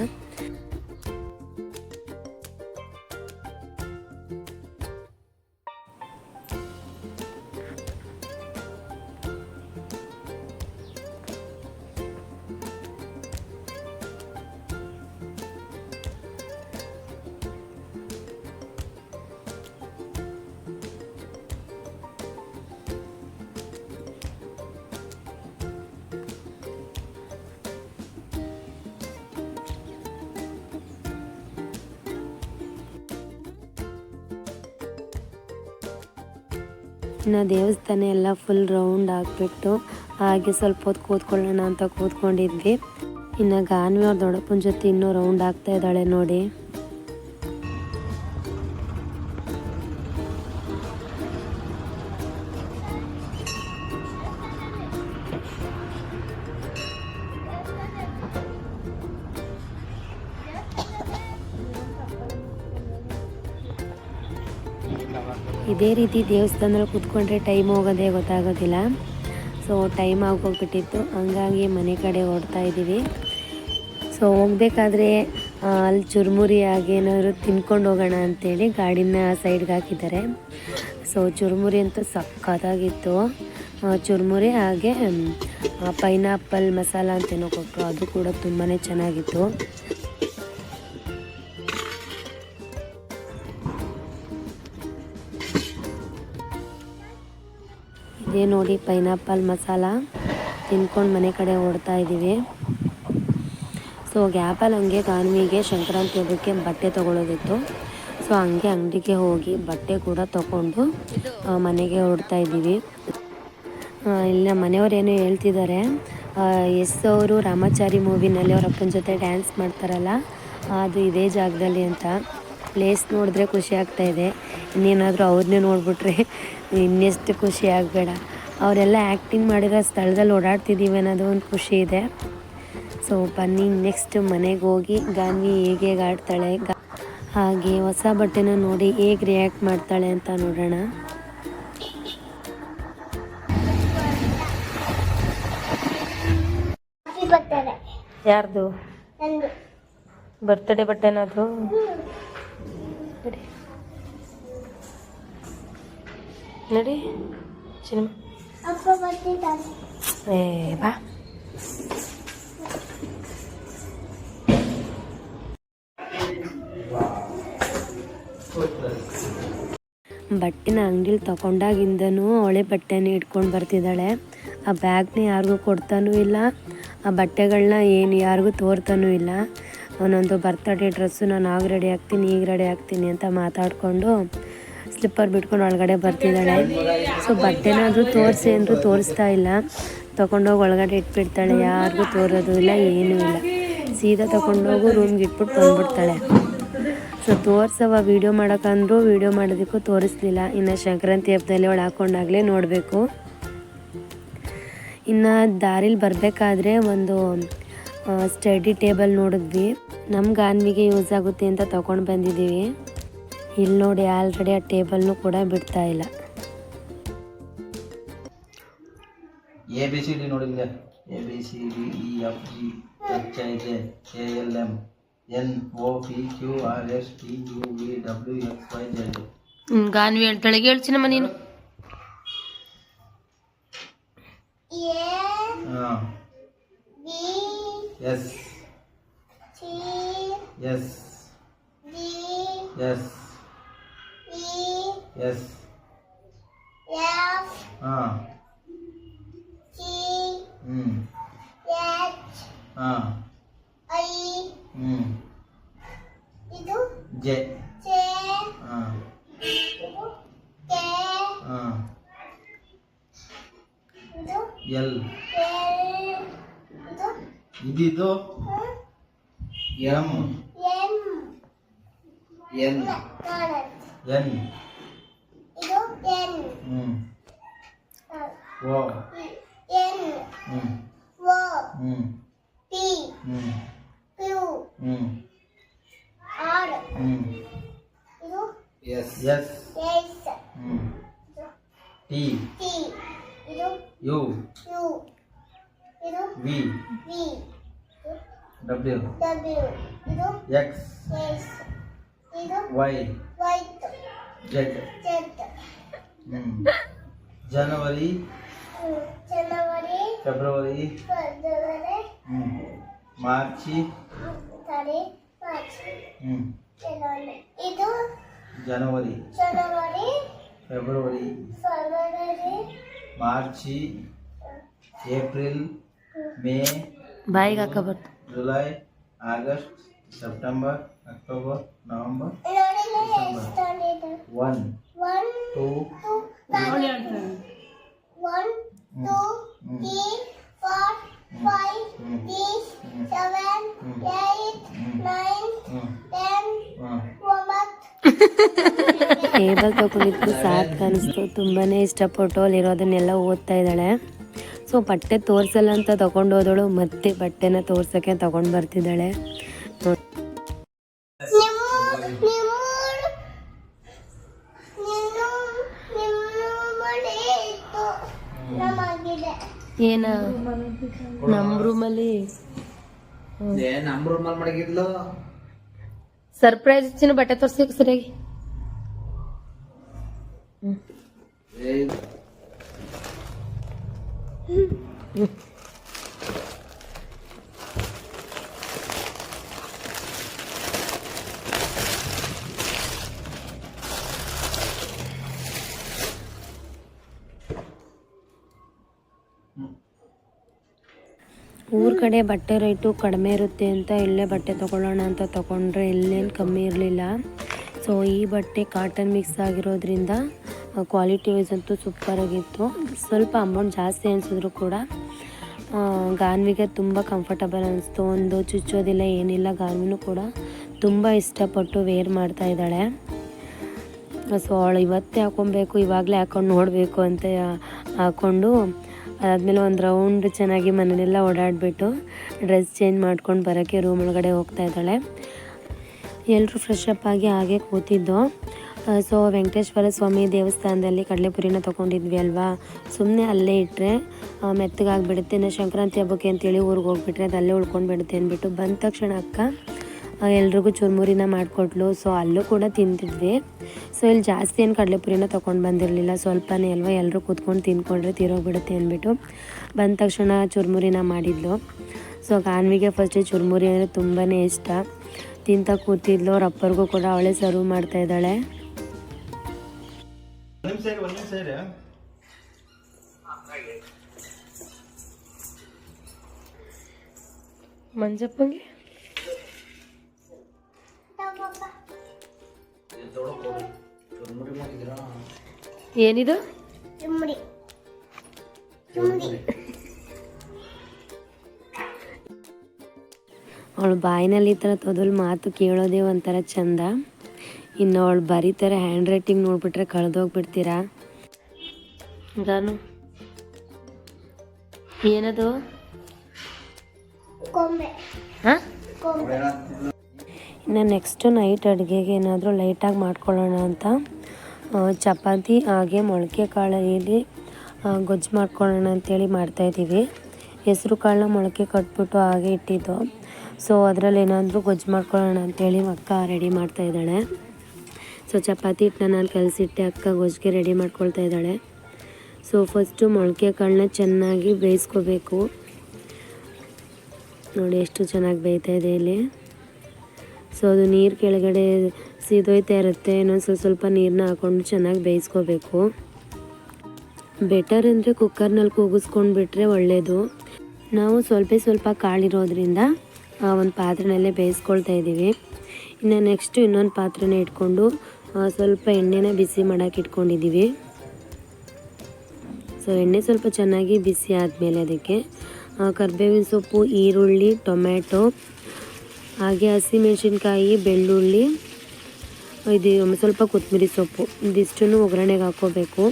[SPEAKER 1] ಇನ್ನು ದೇವಸ್ಥಾನ ಎಲ್ಲ ಫುಲ್ ರೌಂಡ್ ಆಗಿಬಿಟ್ಟು ಹಾಗೆ ಸ್ವಲ್ಪ ಹೊತ್ತು ಕೂತ್ಕೊಳ್ಳೋಣ ಅಂತ ಕೂತ್ಕೊಂಡಿದ್ವಿ. ಇನ್ನು ಗಾನ್ವಿ ಅವ್ರ ದೊಡ್ಡಪ್ಪನ ಜೊತೆ ಇನ್ನೂ ರೌಂಡ್ ಆಗ್ತಾ ಇದ್ದಾಳೆ ನೋಡಿ. ಇದೇ ರೀತಿ ದೇವಸ್ಥಾನದಲ್ಲಿ ಕೂತ್ಕೊಂಡ್ರೆ ಟೈಮ್ ಹೋಗೋದೇ ಗೊತ್ತಾಗೋದಿಲ್ಲ. ಸೊ ಟೈಮ್ ಆಗೋಗ್ಬಿಟ್ಟಿತ್ತು, ಹಂಗಾಗಿ ಮನೆ ಕಡೆ ಹೊರಡ್ತಾ ಇದ್ದೀವಿ. ಸೊ ಹೋಗ್ಬೇಕಾದ್ರೆ ಅಲ್ಲಿ ಚುರುಮುರಿ ಹಾಗೇನಾದ್ರು ತಿನ್ಕೊಂಡು ಹೋಗೋಣ ಅಂತೇಳಿ ಗಾಡಿನ ಸೈಡ್ಗೆ ಹಾಕಿದ್ದಾರೆ. ಸೊ ಚುರುಮುರಿ ಅಂತೂ ಸಖತ್ತಾಗಿತ್ತು. ಚುರುಮುರಿ ಹಾಗೆ ಪೈನಾಪಲ್ ಮಸಾಲ ಅಂತೇನೋ ಕೊಟ್ಟರು, ಅದು ಕೂಡ ತುಂಬಾ ಚೆನ್ನಾಗಿತ್ತು. ಇದೇ ನೋಡಿ ಪೈನಾಪಲ್ ಮಸಾಲ ತಿನ್ಕೊಂಡು ಮನೆ ಕಡೆ ಓಡ್ತಾ ಇದ್ದೀವಿ. ಸೊ ಗ್ಯಾಪಲ್ಲಿ ಹಂಗೆ ಗಾನ್ವಿಗೆ ಸಂಕ್ರಾಂತಿ ಹಬ್ಬಕ್ಕೆ ಬಟ್ಟೆ ತೊಗೊಳೋದಿತ್ತು. ಸೊ ಹಂಗೆ ಅಂಗಡಿಗೆ ಹೋಗಿ ಬಟ್ಟೆ ಕೂಡ ತೊಗೊಂಡು ಮನೆಗೆ ಹೊರಡ್ತಾ ಇದ್ದೀವಿ. ಇಲ್ಲ ಮನೆಯವ್ರು ಏನೋ ಹೇಳ್ತಿದ್ದಾರೆ, ಎಸ್ ಅವರು ರಾಮಾಚಾರಿ ಮೂವಿನಲ್ಲಿ ಅವ್ರ ಅಪ್ಪನ ಜೊತೆ ಡ್ಯಾನ್ಸ್ ಮಾಡ್ತಾರಲ್ಲ ಅದು ಇದೇ ಜಾಗದಲ್ಲಿ ಅಂತ. ಪ್ಲೇಸ್ ನೋಡಿದ್ರೆ ಖುಷಿ ಆಗ್ತಾಯಿದೆ, ಇನ್ನೇನಾದರೂ ಅವ್ರನ್ನೇ ನೋಡಿಬಿಟ್ರೆ ಇನ್ನೆಷ್ಟು ಖುಷಿ ಆಗಬೇಡ. ಅವರೆಲ್ಲ ಆ್ಯಕ್ಟಿಂಗ್ ಮಾಡಿರೋ ಸ್ಥಳದಲ್ಲಿ ಓಡಾಡ್ತಿದ್ದೀವಿ ಅನ್ನೋದು ಒಂದು ಖುಷಿ ಇದೆ. ಸೊ ಬನ್ನಿ ನೆಕ್ಸ್ಟ್ ಮನೆಗೆ ಹೋಗಿ ಗಾನ್ವಿ ಹೇಗೆ ಆಡ್ತಾಳೆ, ಹಾಗೆ ಹೊಸ ಬಟ್ಟೆನ ನೋಡಿ ಹೇಗೆ ರಿಯಾಕ್ಟ್ ಮಾಡ್ತಾಳೆ ಅಂತ ನೋಡೋಣ. ಯಾರ್ದು ಬರ್ತ್ಡೇ ಬಟ್ಟೆನಾದ್ರು ನಡಿ ಸಿನಿಮಾ ಬಾ. ಬಟ್ಟೆನ ಅಂಗಡಿಲಿ ತಗೊಂಡಾಗಿಂದನೂ ಅವಳೆ ಬಟ್ಟೆನ ಇಟ್ಕೊಂಡು ಬರ್ತಿದ್ದಾಳೆ. ಆ ಬ್ಯಾಗ್ನ ಯಾರಿಗೂ ಕೊಡ್ತಾನೂ ಇಲ್ಲ, ಆ ಬಟ್ಟೆಗಳನ್ನ ಏನು ಯಾರಿಗೂ ತೋರ್ತಾನೂ ಇಲ್ಲ. ಅವನೊಂದು ಬರ್ತಡೇ ಡ್ರೆಸ್ಸು ನಾನು ಆಗ ರೆಡಿ ಆಗ್ತೀನಿ ಈಗ ರೆಡಿ ಆಗ್ತೀನಿ ಅಂತ ಮಾತಾಡಿಕೊಂಡು ಸ್ಲಿಪ್ಪರ್ ಬಿಟ್ಕೊಂಡು ಒಳಗಡೆ ಬರ್ತಿದ್ದಾಳೆ. ಸೊ ಬಟ್ಟೆನಾದರೂ ತೋರಿಸಿ ಅಂದರೂ ತೋರಿಸ್ತಾ ಇಲ್ಲ, ತೊಗೊಂಡೋಗಿ ಒಳಗಡೆ ಇಟ್ಬಿಡ್ತಾಳೆ, ಯಾರಿಗೂ ತೋರೋದು ಇಲ್ಲ ಏನೂ ಇಲ್ಲ. ಸೀದಾ ತೊಗೊಂಡೋಗು ರೂಮ್ಗೆ ಇಟ್ಬಿಟ್ಟು ಬಂದ್ಬಿಡ್ತಾಳೆ. ಸೊ ತೋರ್ಸವ ವೀಡಿಯೋ ಮಾಡೋಕ್ಕಂದ್ರೂ ವೀಡಿಯೋ ಮಾಡೋದಕ್ಕೂ ತೋರಿಸ್ಲಿಲ್ಲ. ಇನ್ನು ಸಂಕ್ರಾಂತಿ ಹಬ್ಬದಲ್ಲಿ ಅವಳು ಹಾಕ್ಕೊಂಡಾಗಲೇ ನೋಡಬೇಕು. ಇನ್ನು ದಾರಿಲಿ ಬರಬೇಕಾದ್ರೆ ಒಂದು ಸ್ಟಡಿ ಟೇಬಲ್ ನೋಡಿದ್ವಿ, ನಮ್ಮ ಗಾನ್ವಿಗೆ ಯೂಸ್ ಆಗುತ್ತೆ ಅಂತ ತೊಗೊಂಡು ಬಂದಿದ್ದೀವಿ. ಇಲ್ಲಿ ನೋಡಿ ಆಲ್ರೆಡಿ ಆ ಟೇಬಲ್ನು ಕೂಡ ಬಿಡ್ತಾ ಇಲ್ಲ.
[SPEAKER 2] ABCD ನೋಡಿದ್ದೆ, ABCD EFG HIJ KL NOPQRS TUVWXYZ.
[SPEAKER 1] Ganvi ಹೇಳ್ತಾಳೆ, ಹೇಳ್ಚಿನಮ್ಮ ನೀನು.
[SPEAKER 2] Yes. Yes. Yes. Yes. J. L. ಇದಿದು M. N. N. O. P. Yes. Yes. T. U. V. W. X. Y. Z. January. February. March. January. February. March. April. May.
[SPEAKER 1] ಬಾಯಿಗೆ ಹಾಕಬಾರ್ದು.
[SPEAKER 2] July. August. September. October. November. December. 1, 2,
[SPEAKER 3] ಅವಳು ಹೇಳ್ತಾಳೆ.
[SPEAKER 4] 1, 2, 3, 4, 5, 6, 7, 8, 9, 10, 9.
[SPEAKER 1] Table ತಗೊಂಡಿದ್ದು ಸಾಕು ಅನಿಸ್ತು. ತುಂಬಾ ಇಷ್ಟಪಟ್ಟು ಅಲ್ಲಿರೋದನ್ನೆಲ್ಲ ಓದ್ತಾ ಇದ್ದಾಳೆ. ಸೊ ಬಟ್ಟೆ ತೋರಿಸಲ್ಲ ಅಂತ ತಗೊಂಡು ಹೋದಳು, ಮತ್ತೆ ಬಟ್ಟೆನ ತೋರ್ಸೋಕ್ಕೆ ತಗೊಂಡು ಬರ್ತಿದ್ದಾಳೆ. ಏನ ನಮ್ಮ ರೂಮಲ್ಲಿ
[SPEAKER 2] ಮಡಗಿದ್ಲು
[SPEAKER 1] ಸರ್ಪ್ರೈಸ್ ಇಚ್ಚಿನ ಬಟ್ಟೆ ತೋರ್ಸಕ್ಕೆ ಸರಿಯಾಗಿ. ಊರ ಕಡೆ ಬಟ್ಟೆ ರೇಟು ಕಡಿಮೆ ಇರುತ್ತೆ ಅಂತ ಇಲ್ಲೇ ಬಟ್ಟೆ ತೊಗೊಳ್ಳೋಣ ಅಂತ ತೊಗೊಂಡ್ರೆ ಇಲ್ಲೇನು ಕಮ್ಮಿ ಇರಲಿಲ್ಲ. ಸೊ ಈ ಬಟ್ಟೆ ಕಾಟನ್ ಮಿಕ್ಸ್ ಆಗಿರೋದ್ರಿಂದ ಕ್ವಾಲಿಟಿ ವೈಸ್ ಅಂತೂ ಸೂಪರಾಗಿತ್ತು. ಸ್ವಲ್ಪ ಅಮೌಂಟ್ ಜಾಸ್ತಿ ಅನಿಸಿದ್ರು ಕೂಡ ಗಾನ್ವಿಗೆ ತುಂಬ ಕಂಫರ್ಟಬಲ್ ಅನಿಸ್ತು. ಒಂದು ಚುಚ್ಚೋದಿಲ್ಲ ಏನಿಲ್ಲ. ಗಾನ್ವಿನೂ ಕೂಡ ತುಂಬ ಇಷ್ಟಪಟ್ಟು ವೇರ್ ಮಾಡ್ತಾ ಇದ್ದಾಳೆ. ಸೊ ಅವಳು ಇವತ್ತೇ ಹಾಕೊಬೇಕು, ಇವಾಗಲೇ ಹಾಕೊಂಡು ನೋಡಬೇಕು ಅಂತ ಹಾಕ್ಕೊಂಡು ಅದಾದಮೇಲೆ ಒಂದು ರೌಂಡ್ ಚೆನ್ನಾಗಿ ಮನೆಯೆಲ್ಲ ಓಡಾಡಿಬಿಟ್ಟು ಡ್ರೆಸ್ ಚೇಂಜ್ ಮಾಡ್ಕೊಂಡು ಬರೋಕ್ಕೆ ರೂಮ್ ಒಳಗಡೆ ಹೋಗ್ತಾ ಇದ್ದಾಳೆ. ಎಲ್ಲರೂ ಫ್ರೆಶ್ ಅಪ್ ಆಗಿ ಹಾಗೆ ಕೂತಿದ್ದು. ಸೊ ವೆಂಕಟೇಶ್ವರ ಸ್ವಾಮಿ ದೇವಸ್ಥಾನದಲ್ಲಿ ಕಡಲೆಪುರಿನ ತೊಗೊಂಡಿದ್ವಿ ಅಲ್ವಾ, ಸುಮ್ಮನೆ ಅಲ್ಲೇ ಇಟ್ಟರೆ ಮೆತ್ತಗಾಗಿಬಿಡುತ್ತೆ. ಇನ್ನು ಸಂಕ್ರಾಂತಿ ಹಬ್ಬಕ್ಕೆ ಅಂತೇಳಿ ಊರಿಗೆ ಹೋಗ್ಬಿಟ್ರೆ ಅದು ಅಲ್ಲೇ ಉಳ್ಕೊಂಡು ಬಿಡುತ್ತೆ ಅಂದ್ಬಿಟ್ಟು ಬಂದ ತಕ್ಷಣ ಅಕ್ಕ ಎಲ್ರಿಗೂ ಚುರುಮುರಿನ ಮಾಡಿಕೊಟ್ಲು. ಸೊ ಅಲ್ಲೂ ಕೂಡ ತಿಂತಿದ್ವಿ. ಸೊ ಇಲ್ಲಿ ಜಾಸ್ತಿ ಏನು ಕಡಲೆಪುರಿನ ತೊಗೊಂಡು ಬಂದಿರಲಿಲ್ಲ, ಸ್ವಲ್ಪನೇ ಅಲ್ವಾ, ಎಲ್ಲರೂ ಕೂತ್ಕೊಂಡು ತಿಂದ್ಕೊಂಡ್ರೆ ತೀರೋಗ್ಬಿಡುತ್ತೆ ಅಂದ್ಬಿಟ್ಟು ಬಂದ ತಕ್ಷಣ ಚುರುಮುರಿನ ಮಾಡಿದ್ಲು. ಸೊ ಗಾನ್ವಿಗೆ ಫಸ್ಟ್ ಚುರುಮುರಿ ಅಂದರೆ ತುಂಬಾ ಇಷ್ಟ. ತಿಂತ ಕೂತಿದ್ಲು. ಅವ್ರ ಅಪ್ಪರಿಗೂ ಕೂಡ ಅವಳೇ ಸರ್ವ್ ಮಾಡ್ತಾ ಇದ್ದಾಳೆ. ಮಂಜಪ್ಪಂಗೆ ಏನಿದು?
[SPEAKER 4] ಚುಮ್ರಿ
[SPEAKER 1] ಅವಳು ಬಾಯಿನಲ್ಲಿ ಈ ಥರ ತೊದಲು ಮಾತು ಕೇಳೋದೇ ಒಂಥರ ಚಂದ. ಇನ್ನು ಅವಳು ಬರೀತಾರೆ ಹ್ಯಾಂಡ್ ರೈಟಿಂಗ್ ನೋಡ್ಬಿಟ್ರೆ ಕಳೆದೋಗ್ಬಿಡ್ತೀರಾ. ನಾನು ಏನದು
[SPEAKER 4] ಕೊಂಬೆ
[SPEAKER 1] ಹಾಂ.
[SPEAKER 4] ಕೊಂಬೆ
[SPEAKER 1] ಇನ್ನು ನೆಕ್ಸ್ಟು ನೈಟ್ ಅಡುಗೆಗೆ ಏನಾದರೂ ಲೈಟಾಗಿ ಮಾಡ್ಕೊಳ್ಳೋಣ ಅಂತ ಚಪಾತಿ ಹಾಗೆ ಮೊಳಕೆ ಕಾಳಲ್ಲಿ ಗೊಜ್ಜು ಮಾಡ್ಕೊಳ್ಳೋಣ ಅಂಥೇಳಿ ಮಾಡ್ತಾಯಿದ್ದೀವಿ. ಹೆಸರು ಕಾಳನ್ನ ಮೊಳಕೆ ಕಟ್ಬಿಟ್ಟು ಹಾಗೆ ಇಟ್ಟಿದ್ದು. ಸೊ ಅದರಲ್ಲಿ ಏನಾದರೂ ಗೊಜ್ಜು ಮಾಡ್ಕೊಳ್ಳೋಣ ಅಂಥೇಳಿ ಅಕ್ಕ ರೆಡಿ ಮಾಡ್ತಾಯಿದ್ದಾಳೆ. ಸೊ ಚಪಾತಿ ಹಿಟ್ಟನ್ನ ನಾನು ಕಲಸಿಟ್ಟೆ, ಅಕ್ಕ ಗೊಜ್ಜಿಗೆ ರೆಡಿ ಮಾಡ್ಕೊಳ್ತಾ ಇದ್ದಾಳೆ. ಸೊ ಫಸ್ಟು ಮೊಳಕೆ ಕಾಳನ್ನ ಚೆನ್ನಾಗಿ ಬೇಯಿಸ್ಕೋಬೇಕು. ನೋಡಿ ಎಷ್ಟು ಚೆನ್ನಾಗಿ ಬೇಯ್ತಾ ಇದೆ ಇಲ್ಲಿ. ಸೊ ಅದು ನೀರು ಕೆಳಗಡೆ ಸೀದೋಯ್ತಾ ಇರುತ್ತೆ. ಇನ್ನೊಂದು ಸ್ವಲ್ಪ ನೀರನ್ನ ಹಾಕ್ಕೊಂಡು ಚೆನ್ನಾಗಿ ಬೇಯಿಸ್ಕೋಬೇಕು. ಬೆಟರ್ ಅಂದರೆ ಕುಕ್ಕರ್ನಲ್ಲಿ ಕೂಗಿಸ್ಕೊಂಡು ಬಿಟ್ಟರೆ ಒಳ್ಳೆಯದು. ನಾವು ಸ್ವಲ್ಪ ಕಾಳಿರೋದ್ರಿಂದ ಒಂದು ಪಾತ್ರೆನಲ್ಲೇ ಬೇಯಿಸ್ಕೊಳ್ತಾ ಇದ್ದೀವಿ. ಇನ್ನು ನೆಕ್ಸ್ಟು ಇನ್ನೊಂದು ಪಾತ್ರೆನ ಇಟ್ಕೊಂಡು ಸ್ವಲ್ಪ ಎಣ್ಣೆನ ಬಿಸಿ ಮಾಡೋಕೆ ಇಟ್ಕೊಂಡಿದ್ದೀವಿ. ಸೊ ಎಣ್ಣೆ ಸ್ವಲ್ಪ ಚೆನ್ನಾಗಿ ಬಿಸಿ ಆದಮೇಲೆ ಅದಕ್ಕೆ ಕರಿಬೇವಿನ ಸೊಪ್ಪು, ಈರುಳ್ಳಿ, ಟೊಮ್ಯಾಟೊ ಹಾಗೆ ಹಸಿಮೆಣಸಿನ್ಕಾಯಿ, ಬೆಳ್ಳುಳ್ಳಿ, ಇದು ಸ್ವಲ್ಪ ಕೊತ್ತಂಬರಿ ಸೊಪ್ಪು ಇದಿಷ್ಟನ್ನು ಒಗ್ಗರಣೆಗೆ ಹಾಕ್ಕೋಬೇಕು.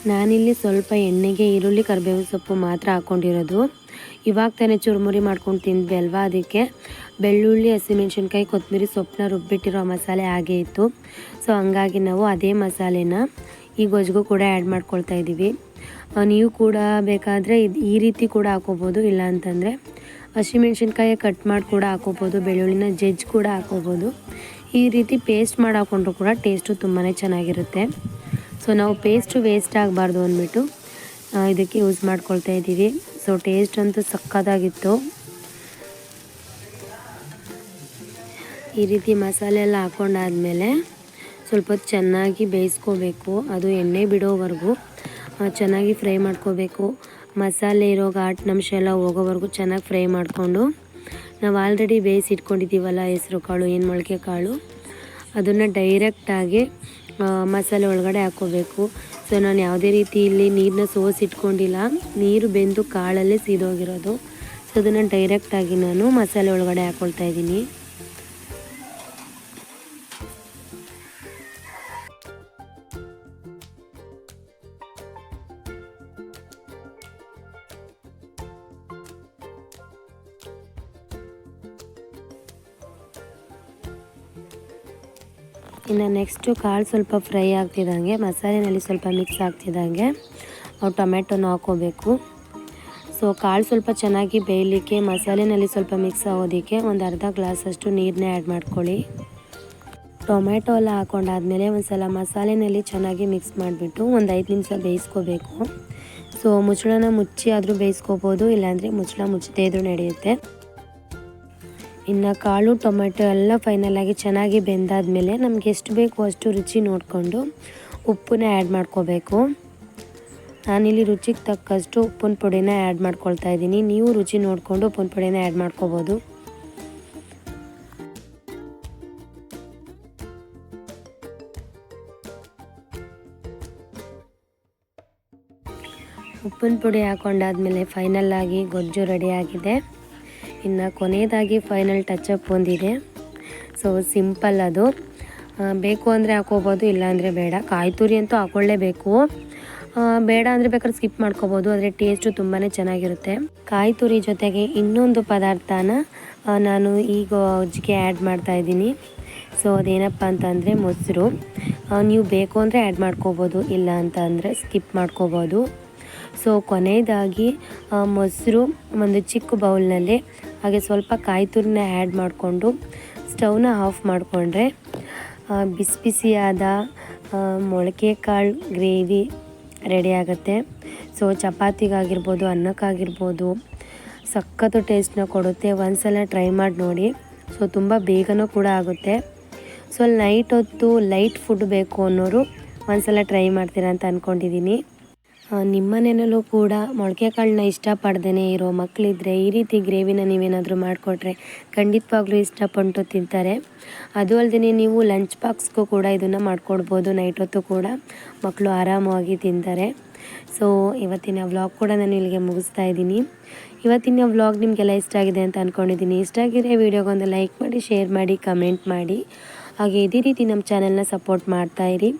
[SPEAKER 1] ನಾನಿಲ್ಲಿ ಸ್ವಲ್ಪ ಎಣ್ಣೆಗೆ ಈರುಳ್ಳಿ, ಕರಿಬೇವಿನ ಸೊಪ್ಪು ಮಾತ್ರ ಹಾಕ್ಕೊಂಡಿರೋದು. ಇವಾಗ ತಾನೇ ಚುರುಮುರಿ ಮಾಡ್ಕೊಂಡು ತಿಂದ್ವಿ ಅಲ್ವಾ, ಅದಕ್ಕೆ ಬೆಳ್ಳುಳ್ಳಿ, ಹಸಿಮೆಣ್ಸಿನ್ಕಾಯಿ, ಕೊತ್ತಂಬರಿ ಸೊಪ್ಪನ್ನ ರುಬ್ಬಿಟ್ಟಿರೋ ಮಸಾಲೆ ಹಾಗೆ ಇತ್ತು. ಸೊ ಹಂಗಾಗಿ ನಾವು ಅದೇ ಮಸಾಲೆನ ಈ ಗೊಜ್ಜಿಗೂ ಕೂಡ ಆ್ಯಡ್ ಮಾಡ್ಕೊಳ್ತಾ ಇದ್ದೀವಿ. ನೀವು ಕೂಡ ಬೇಕಾದರೆ ಈ ರೀತಿ ಕೂಡ ಹಾಕೋಬೋದು, ಇಲ್ಲ ಅಂತಂದರೆ ಹಸಿಮೆಣ್ಸಿನ್ಕಾಯಿ ಕಟ್ ಮಾಡಿ ಕೂಡ ಹಾಕೋಬೋದು, ಬೆಳ್ಳುಳ್ಳಿನ ಜಜ್ಜಿ ಕೂಡ ಹಾಕೋಬೋದು. ಈ ರೀತಿ ಪೇಸ್ಟ್ ಮಾಡಿ ಹಾಕ್ಕೊಂಡ್ರು ಕೂಡ ಟೇಸ್ಟು ತುಂಬಾ ಚೆನ್ನಾಗಿರುತ್ತೆ. ಸೊ ನಾವು ಪೇಸ್ಟು ವೇಸ್ಟ್ ಆಗಬಾರ್ದು ಅಂದ್ಬಿಟ್ಟು ಇದಕ್ಕೆ ಯೂಸ್ ಮಾಡ್ಕೊಳ್ತಾ ಇದ್ದೀವಿ. ಸೊ ಟೇಸ್ಟ್ ಅಂತೂ ಸಕ್ಕತ್ತಾಗಿತ್ತು. ಈ ರೀತಿ ಮಸಾಲೆ ಎಲ್ಲ ಹಾಕೊಂಡಾದ್ಮೇಲೆ ಸ್ವಲ್ಪ ಹೊತ್ತು ಚೆನ್ನಾಗಿ ಬೇಯಿಸ್ಕೋಬೇಕು. ಅದು ಎಣ್ಣೆ ಬಿಡೋವರೆಗೂ ಚೆನ್ನಾಗಿ ಫ್ರೈ ಮಾಡ್ಕೋಬೇಕು. ಮಸಾಲೆ ಇರೋ ಘಾಟ್ನಂಶ ಎಲ್ಲ ಹೋಗೋವರೆಗೂ ಚೆನ್ನಾಗಿ ಫ್ರೈ ಮಾಡಿಕೊಂಡು ನಾವು ಆಲ್ರೆಡಿ ಬೇಯಿಸಿಟ್ಕೊಂಡಿದ್ದೀವಲ್ಲ ಹೆಸರು ಕಾಳು, ಏನು ಮೊಳಕೆ ಕಾಳು, ಅದನ್ನು ಡೈರೆಕ್ಟಾಗಿ ಮಸಾಲೆ ಒಳಗಡೆ ಹಾಕ್ಕೋಬೇಕು. ಸೊ ನಾನು ಯಾವುದೇ ರೀತಿ ಇಲ್ಲಿ ನೀರನ್ನ ಸೋಸಿಟ್ಕೊಂಡಿಲ್ಲ, ನೀರು ಬೆಂದು ಕಾಳಲ್ಲೇ ಸೀದೋಗಿರೋದು. ಸೊ ಅದನ್ನು ಡೈರೆಕ್ಟಾಗಿ ನಾನು ಮಸಾಲೆ ಒಳಗಡೆ ಹಾಕ್ಕೊಳ್ತಾ ಇದ್ದೀನಿ. ಇನ್ನು ನೆಕ್ಸ್ಟು ಕಾಳು ಸ್ವಲ್ಪ ಫ್ರೈ ಆಗ್ತಿದ್ದಂಗೆ ಮಸಾಲೆನಲ್ಲಿ ಸ್ವಲ್ಪ ಮಿಕ್ಸ್ ಆಗ್ತಿದ್ದಂಗೆ ನಾವು ಟೊಮೆಟೊನ ಹಾಕ್ಕೋಬೇಕು. ಸೊ ಕಾಳು ಸ್ವಲ್ಪ ಚೆನ್ನಾಗಿ ಬೇಯಲಿಕ್ಕೆ ಮಸಾಲೆನಲ್ಲಿ ಸ್ವಲ್ಪ ಮಿಕ್ಸ್ ಆಗೋದಕ್ಕೆ ಒಂದು ಅರ್ಧ ಗ್ಲಾಸಷ್ಟು ನೀರನ್ನೇ ಆ್ಯಡ್ ಮಾಡ್ಕೊಳ್ಳಿ. ಟೊಮೆಟೊ ಎಲ್ಲ ಹಾಕೊಂಡಾದ್ಮೇಲೆ ಒಂದು ಸಲ ಮಸಾಲೆನಲ್ಲಿ ಚೆನ್ನಾಗಿ ಮಿಕ್ಸ್ ಮಾಡಿಬಿಟ್ಟು ಒಂದು 5 ನಿಮಿಷ ಬೇಯಿಸ್ಕೋಬೇಕು. ಸೊ ಮುಚ್ಚಳನ ಮುಚ್ಚಿ ಆದರೂ ಬೇಯಿಸ್ಕೋಬೋದು, ಇಲ್ಲಾಂದರೆ ಮುಚ್ಚಳ ಮುಚ್ಚದೇ ಇದ್ರೂ ನಡೆಯುತ್ತೆ. ಇನ್ನು ಕಾಳು ಟೊಮೆಟೊ ಎಲ್ಲ ಫೈನಲಾಗಿ ಚೆನ್ನಾಗಿ ಬೆಂದಾದಮೇಲೆ ನಮ್ಗೆ ಎಷ್ಟು ಬೇಕು ಅಷ್ಟು ರುಚಿ ನೋಡಿಕೊಂಡು ಉಪ್ಪನ್ನ ಆ್ಯಡ್ ಮಾಡ್ಕೋಬೇಕು. ನಾನಿಲ್ಲಿ ರುಚಿಗೆ ತಕ್ಕಷ್ಟು ಉಪ್ಪಿನ ಪುಡಿನ ಆ್ಯಡ್ ಮಾಡ್ಕೊಳ್ತಾ ಇದ್ದೀನಿ. ನೀವು ರುಚಿ ನೋಡಿಕೊಂಡು ಉಪ್ಪಿನ ಪುಡಿನ ಆ್ಯಡ್ ಮಾಡ್ಕೋಬೋದು. ಉಪ್ಪಿನ ಪುಡಿ ಹಾಕೊಂಡಾದ್ಮೇಲೆ ಫೈನಲ್ಲಾಗಿ ಗೊಜ್ಜು ರೆಡಿಯಾಗಿದೆ. ಇನ್ನು ಕೊನೆಯದಾಗಿ ಫೈನಲ್ ಟಚಪ್ ಒಂದಿದೆ. ಸೊ ಸಿಂಪಲ್ ಅದು, ಬೇಕು ಅಂದರೆ ಹಾಕೋಬೋದು, ಇಲ್ಲಾಂದರೆ ಬೇಡ. ಕಾಯಿ ತುರಿ ಅಂತೂ ಹಾಕ್ಕೊಳ್ಳೇಬೇಕು, ಬೇಡ ಅಂದರೆ ಬೇಕಾದ್ರೆ ಸ್ಕಿಪ್ ಮಾಡ್ಕೋಬೋದು, ಆದರೆ ಟೇಸ್ಟು ತುಂಬಾ ಚೆನ್ನಾಗಿರುತ್ತೆ. ಕಾಯಿ ತುರಿ ಜೊತೆಗೆ ಇನ್ನೊಂದು ಪದಾರ್ಥನ ನಾನು ಈಗ ಗೊಜ್ಜಿಗೆ ಆ್ಯಡ್ ಮಾಡ್ತಾಯಿದ್ದೀನಿ. ಸೊ ಅದೇನಪ್ಪ ಅಂತಂದರೆ ಮೊಸರು. ನೀವು ಬೇಕು ಅಂದರೆ ಆ್ಯಡ್ ಮಾಡ್ಕೋಬೋದು, ಇಲ್ಲ ಅಂತ ಅಂದರೆ ಸ್ಕಿಪ್ ಮಾಡ್ಕೋಬೋದು. ಸೊ ಕೊನೆಯದಾಗಿ ಮೊಸರು ಒಂದು ಚಿಕ್ಕ ಬೌಲ್ನಲ್ಲಿ ಹಾಗೆ ಸ್ವಲ್ಪ ಕಾಯಿ ತುರಿನ ಆ್ಯಡ್ ಮಾಡಿಕೊಂಡು ಸ್ಟವ್ನ ಆಫ್ ಮಾಡಿಕೊಂಡ್ರೆ ಬಿಸಿ ಬಿಸಿಯಾದ ಮೊಳಕೆ ಕಾಳು ಗ್ರೇವಿ ರೆಡಿ ಆಗುತ್ತೆ. ಸೊ ಚಪಾತಿಗಾಗಿರ್ಬೋದು, ಅನ್ನಕ್ಕಾಗಿರ್ಬೋದು ಸಖತ್ತು ಟೇಸ್ಟ್ನ ಕೊಡುತ್ತೆ. ಒಂದ್ಸಲ ಟ್ರೈ ಮಾಡಿ ನೋಡಿ. ಸೊ ತುಂಬ ಬೇಗನೂ ಕೂಡ ಆಗುತ್ತೆ. ಸೊ ನೈಟ್ ಹೊತ್ತು ಲೈಟ್ ಫುಡ್ ಬೇಕು ಅನ್ನೋರು ಒಂದ್ಸಲ ಟ್ರೈ ಮಾಡ್ತೀರಾ ಅಂತ ಅಂದ್ಕೊಂಡಿದ್ದೀನಿ. ನಿಮ್ಮ ಮನೆಯಲ್ಲೂ ಕೂಡ ಮೊಳಕೆ ಕಾಳನ್ನ ಇಷ್ಟಪಡ್ದೇ ಇರೋ ಮಕ್ಕಳಿದ್ರೆ ಈ ರೀತಿ ಗ್ರೇವಿನ ನೀವೇನಾದರೂ ಮಾಡಿಕೊಟ್ರೆ ಖಂಡಿತವಾಗ್ಲೂ ಇಷ್ಟಪಟ್ಟು ತಿಂತಾರೆ. ಅದು ಅಲ್ಲದೆ ನೀವು ಲಂಚ್ ಬಾಕ್ಸ್ಗೂ ಕೂಡ ಇದನ್ನು ಮಾಡಿಕೊಡ್ಬೋದು. ನೈಟ್ ಹೊತ್ತು ಕೂಡ ಮಕ್ಕಳು ಆರಾಮವಾಗಿ ತಿಂತಾರೆ. ಸೊ ಇವತ್ತಿನ ವ್ಲಾಗ್ ಕೂಡ ನಾನು ಇಲ್ಲಿಗೆ ಮುಗಿಸ್ತಾ ಇದ್ದೀನಿ. ಇವತ್ತಿನ ವ್ಲಾಗ್ ನಿಮಗೆಲ್ಲ ಇಷ್ಟ ಆಗಿದೆ ಅಂತ ಅಂದ್ಕೊಂಡಿದ್ದೀನಿ. ಇಷ್ಟ ಆಗಿದ್ರೆ ವಿಡಿಯೋಗೊಂದು ಲೈಕ್ ಮಾಡಿ, ಶೇರ್ ಮಾಡಿ, ಕಮೆಂಟ್ ಮಾಡಿ. ಹಾಗೆ ಇದೇ ರೀತಿ ನಮ್ಮ ಚಾನಲ್ನ ಸಪೋರ್ಟ್ ಮಾಡ್ತಾಯಿರಿ.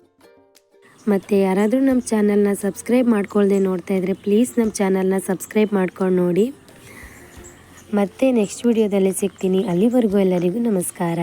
[SPEAKER 1] ಮತ್ತು ಯಾರಾದರೂ ನಮ್ಮ ಚಾನಲ್ನ ಸಬ್ಸ್ಕ್ರೈಬ್ ಮಾಡ್ಕೊಳ್ದೆ ನೋಡ್ತಾ ಇದ್ದರೆ ಪ್ಲೀಸ್ ನಮ್ಮ ಚಾನಲ್ನ ಸಬ್ಸ್ಕ್ರೈಬ್ ಮಾಡ್ಕೊಂಡು ನೋಡಿ. ಮತ್ತೆ ನೆಕ್ಸ್ಟ್ ವಿಡಿಯೋದಲ್ಲಿ ಸಿಗ್ತೀನಿ. ಅಲ್ಲಿವರೆಗೂ ಎಲ್ಲರಿಗೂ ನಮಸ್ಕಾರ.